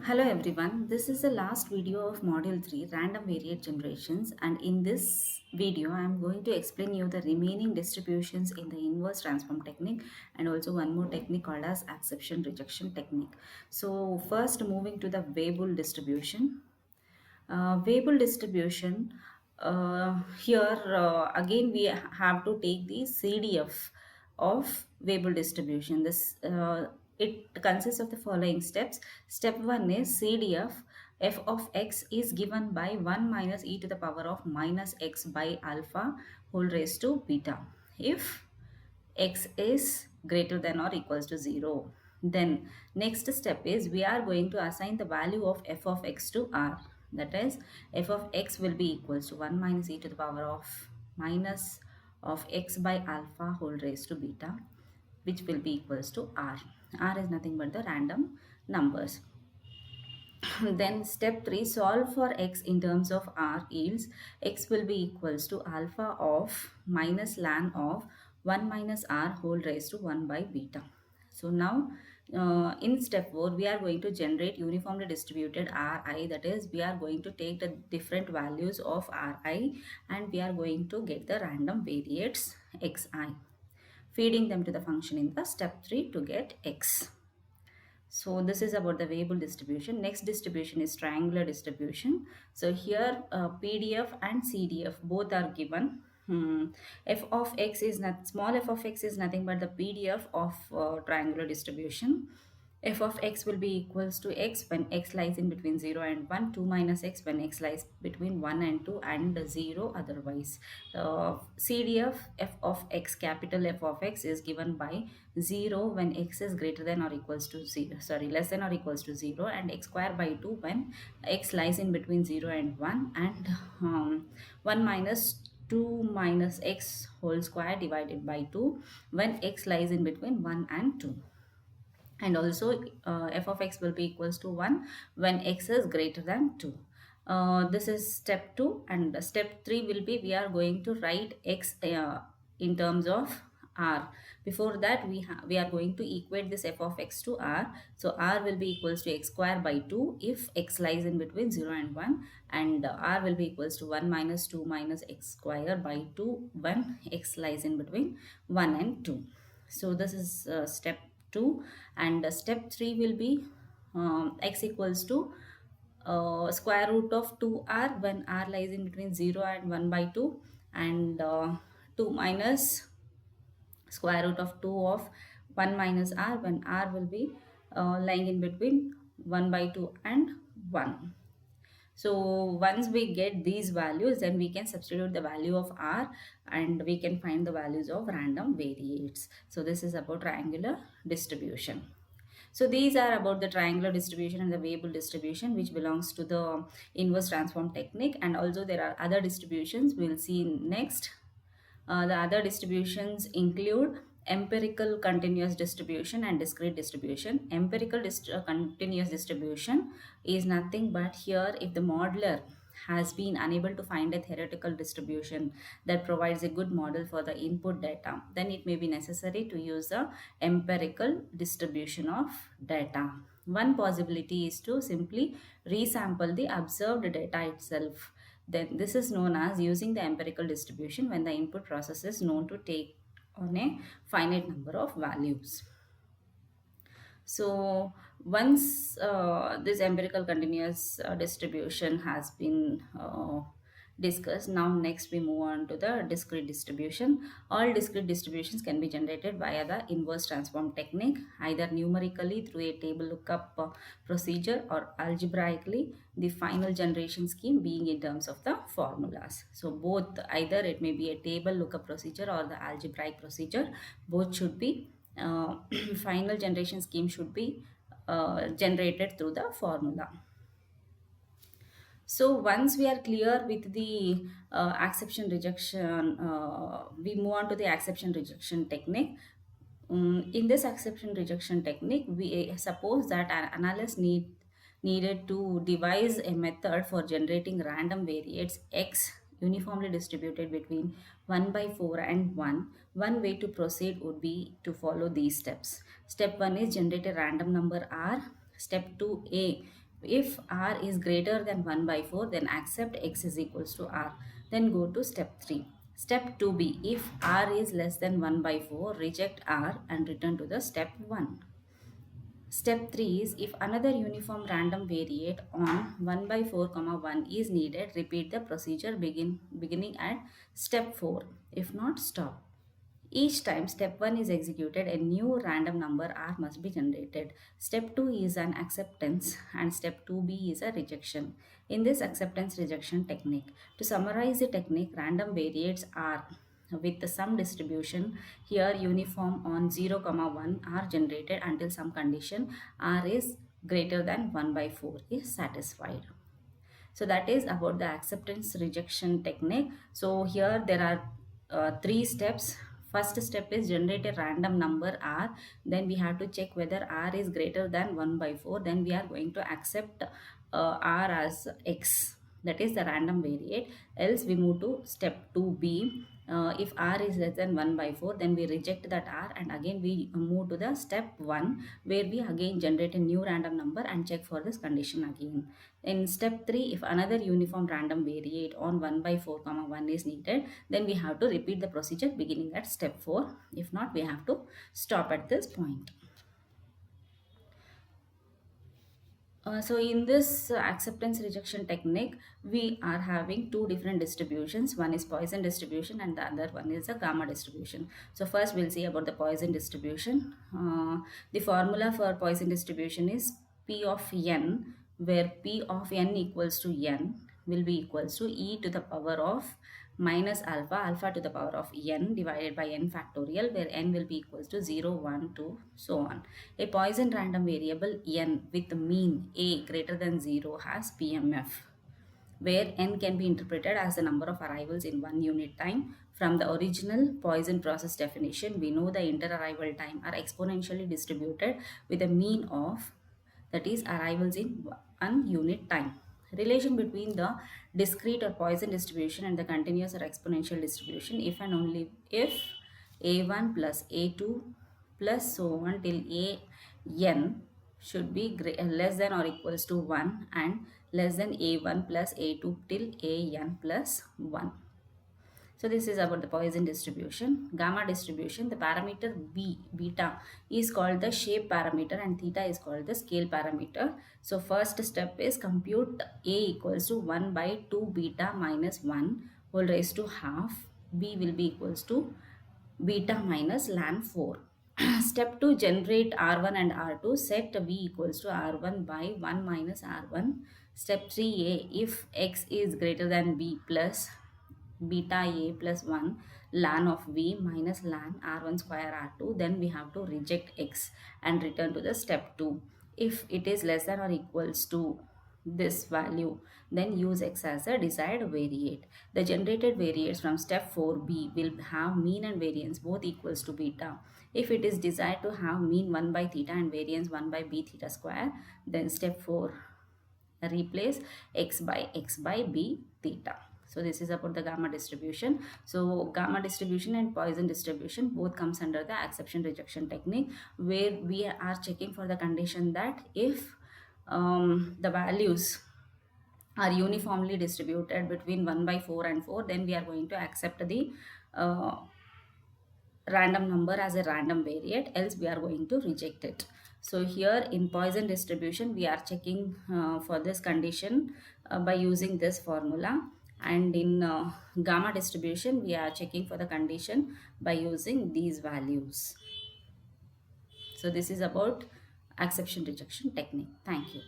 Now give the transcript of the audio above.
Hello everyone, this is the last video of module 3 random variate generations, and in this video I am going to explain you the remaining distributions in the inverse transform technique and also one more technique called as acception rejection technique. So first moving to the Weibull distribution. Weibull distribution, here again we have to take the CDF of Weibull distribution. It consists of the following steps. Step 1 is CDF f of x is given by 1 minus e to the power of minus x by alpha whole raised to beta if x is greater than or equals to 0. Then next step is we are going to assign the value of f of x to r. That is, f of x will be equals to 1 minus e to the power of minus of x by alpha whole raised to beta, which will be equals to r. R is nothing but the random numbers. Then step 3, solve for x in terms of r yields x will be equals to alpha of minus ln of 1 minus r whole raised to 1 by beta. So now in step 4 we are going to generate uniformly distributed Ri, that is we are going to take the different values of Ri and we are going to get the random variates xi, feeding them to the function in the step 3 to get x. So this is about the Weibull distribution. Next distribution is triangular distribution. So here PDF and CDF both are given. F of x is not, small f of x is nothing but the PDF of triangular distribution. F of x will be equals to x when x lies in between 0 and 1, 2 minus x when x lies between 1 and 2 and 0 otherwise. CDF f of x, capital F of x is given by 0 when x is greater than or equals to 0, sorry, less than or equals to 0, and x square by 2 when x lies in between 0 and 1, and 1 minus 2 minus x whole square divided by 2 when x lies in between 1 and 2. And also f of x will be equals to 1 when x is greater than 2. This is step 2, and step 3 will be we are going to write x in terms of r. Before that we are going to equate this f of x to r. So r will be equals to x square by 2 if x lies in between 0 and 1, and r will be equals to 1 minus 2 minus x square by 2 when x lies in between 1 and 2. So this is step 2, and step 3 will be x equals to square root of 2r when r lies in between 0 and 1 by 2, and 2 minus square root of 2 of 1 minus r when r will be lying in between 1 by 2 and 1. So once we get these values, then we can substitute the value of r and we can find the values of random variates. So this is about triangular distribution. So these are about the triangular distribution and the Weibull distribution, which belongs to the inverse transform technique, and also there are other distributions we will see next. The other distributions include empirical continuous distribution and discrete distribution. Continuous distribution is nothing but here if the modeler has been unable to find a theoretical distribution that provides a good model for the input data, then it may be necessary to use the empirical distribution of data. One possibility is to simply resample the observed data itself. Then this is known as using the empirical distribution when the input process is known to take on a finite number of values. So once this empirical continuous distribution has been discussed, now next we move on to the discrete distribution. All discrete distributions can be generated via the inverse transform technique, either numerically through a table lookup procedure or algebraically, the final generation scheme being in terms of the formulas. So both, either it may be a table lookup procedure or the algebraic procedure, both should be final generation scheme should be generated through the formula. So once we are clear with the acception rejection, we move on to the acception rejection technique. In this acception rejection technique, we suppose that an analyst needed to devise a method for generating random variates x uniformly distributed between 1 by 4 and 1. One way to proceed would be to follow these steps. Step 1 is generate a random number r. Step 2a, If r is greater than 1 by 4, then accept x is equals to r. Then go to step 3. Step 2b, if r is less than 1 by 4, reject r and return to the step 1. Step 3 is if another uniform random variate on 1 by 4 comma 1 is needed, repeat the procedure beginning at step 4. If not, stop. Each time step 1 is executed, a new random number r must be generated. Step 2 is an acceptance and step 2b is a rejection. In this acceptance rejection technique, to summarize the technique, random variates are with some distribution here uniform on 0 comma 1 are generated until some condition r is greater than 1 by 4 is satisfied. So that is about the acceptance rejection technique. So here there are three steps. First step is generate a random number r. Then we have to check whether r is greater than 1 by 4. Then we are going to accept r as x. That is the random variate. Else we move to step 2b. If r is less than 1 by 4, then we reject that r and again we move to the step 1 where we again generate a new random number and check for this condition again. In step 3, if another uniform random variate on 1 by 4 comma 1 is needed, then we have to repeat the procedure beginning at step 4. If not, we have to stop at this point. So in this acceptance rejection technique, we are having two different distributions. One is Poisson distribution and the other one is a gamma distribution. So first we'll see about the Poisson distribution. The formula for Poisson distribution is P of n, where P of n equals to n will be equals to e to the power of minus alpha to the power of n divided by n factorial, where n will be equals to 0, 1, 2, so on. A Poisson random variable n with mean a greater than 0 has PMF, where n can be interpreted as the number of arrivals in 1 unit time. From the original Poisson process definition, we know the inter-arrival time are exponentially distributed with a mean of, that is, arrivals in 1 unit time. Relation between the discrete or Poisson distribution and the continuous or exponential distribution if and only if a1 plus a2 plus so on till an should be less than or equals to 1 and less than a1 plus a2 till an plus 1. So this is about the Poisson distribution. Gamma distribution, the parameter beta is called the shape parameter and theta is called the scale parameter. So first step is compute a equals to 1 by 2 beta minus 1 whole raised to half. B will be equals to beta minus ln 4. Step 2, generate R1 and R2. Set V equals to R1 by 1 minus R1. Step 3a, if x is greater than b plus beta a plus 1 ln of v minus ln r1 square r2, then we have to reject x and return to the step 2. If it is less than or equals to this value, then use x as a desired variate. The generated variates from step 4b will have mean and variance both equals to beta. If it is desired to have mean 1 by theta and variance 1 by b theta square, then step 4 replace x by b theta. So this is about the gamma distribution. So gamma distribution and Poisson distribution both comes under the acception rejection technique, where we are checking for the condition that if the values are uniformly distributed between 1 by 4 and 4, then we are going to accept the random number as a random variate, else we are going to reject it. So here in Poisson distribution, we are checking for this condition by using this formula, and in gamma distribution, we are checking for the condition by using these values. So this is about acception rejection technique. Thank you.